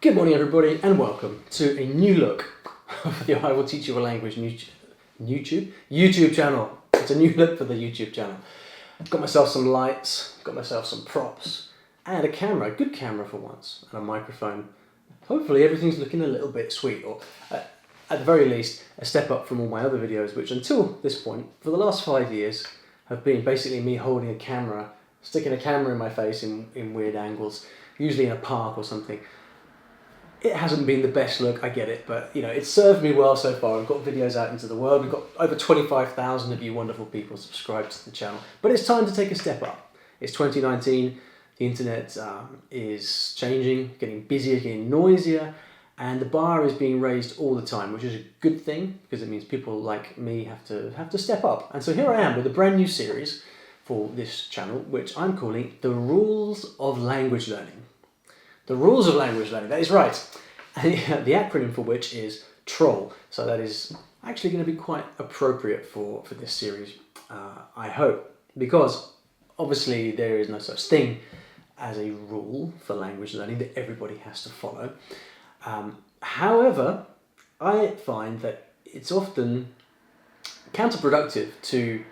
Good morning everybody and welcome to a new look of the I Will Teach You a Language YouTube channel. It's a new look for the YouTube channel. I've got myself some lights, got myself some props and a camera, a good camera for once, and a microphone. Hopefully everything's looking a little bit sweet, or at the very least a step up from all my other videos, which until this point, for the last 5 years, have been basically me holding a camera, sticking a camera in my face in weird angles, usually in a park or something. It hasn't been the best look, I get it, but you know, it's served me well so far. I've got videos out into the world. We've got over 25,000 of you wonderful people subscribed to the channel. But it's time to take a step up. It's 2019, the internet is changing, getting busier, getting noisier, and the bar is being raised all the time, which is a good thing because it means people like me have to step up. And so here I am with a brand new series for this channel, which I'm calling The Rules of Language Learning. The Rules of Language Learning, that is right. And the acronym for which is TROLL. So that is actually going to be quite appropriate for this series, I hope. Because obviously there is no such thing as a rule for language learning that everybody has to follow. However, I find that it's often counterproductive to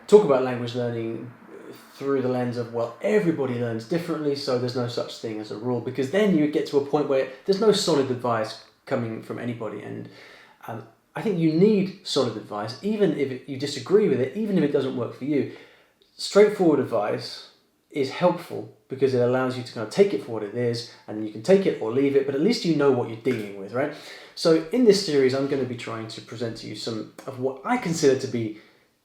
talk about language learning through the lens of, well, everybody learns differently, so there's no such thing as a rule, because then you get to a point where there's no solid advice coming from anybody. And I think you need solid advice, even if you disagree with it, even if it doesn't work for you. Straightforward advice is helpful because it allows you to kind of take it for what it is, and you can take it or leave it, but at least you know what you're dealing with, right? So in this series, I'm going to be trying to present to you some of what I consider to be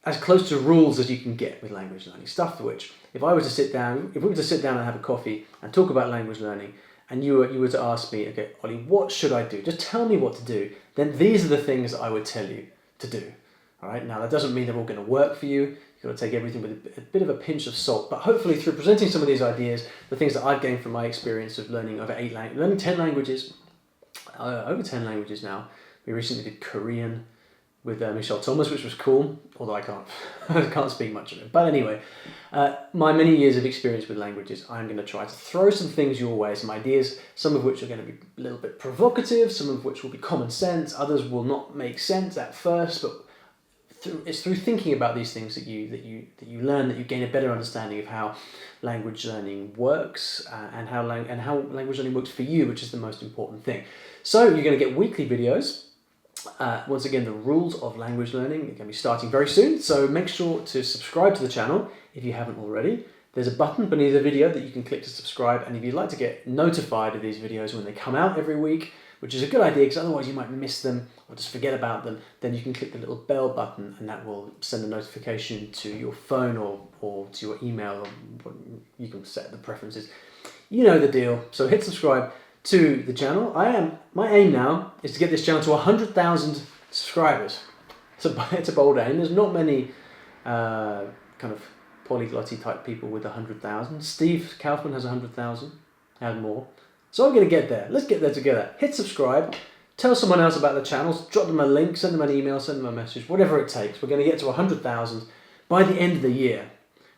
as close to rules as you can get with language learning. Stuff to which, if we were to sit down and have a coffee and talk about language learning, and you were to ask me, okay, Ollie, what should I do? Just tell me what to do. Then these are the things that I would tell you to do. All right. Now that doesn't mean they're all going to work for you. You've got to take everything with a bit of a pinch of salt. But hopefully, through presenting some of these ideas, the things that I've gained from my experience of learning learning 10 languages, over 10 languages now. We recently did Korean with Michelle Thomas, which was cool, although I can't speak much of it. But anyway, my many years of experience with languages, I'm going to try to throw some things your way, some ideas, some of which are going to be a little bit provocative, some of which will be common sense, others will not make sense at first, but it's through thinking about these things that you learn, that you gain a better understanding of how language learning works, and how language learning works for you, which is the most important thing. So you're going to get weekly videos. Once again, the rules of language learning are going to be starting very soon, so make sure to subscribe to the channel if you haven't already. There's a button beneath the video that you can click to subscribe, and if you'd like to get notified of these videos when they come out every week, which is a good idea because otherwise you might miss them or just forget about them, then you can click the little bell button and that will send a notification to your phone or to your email, or you can set the preferences. You know the deal. So hit subscribe to the channel. My aim now is to get this channel to 100,000 subscribers. It's a bold aim. There's not many kind of polyglotty type people with 100,000. Steve Kaufman has 100,000, had more. So I'm going to get there. Let's get there together. Hit subscribe. Tell someone else about the channels. Drop them a link. Send them an email. Send them a message. Whatever it takes. We're going to get to 100,000 by the end of the year.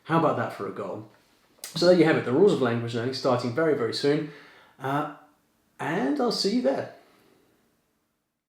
How about that for a goal? So there you have it. The rules of language learning starting very, very soon. And I'll see you there.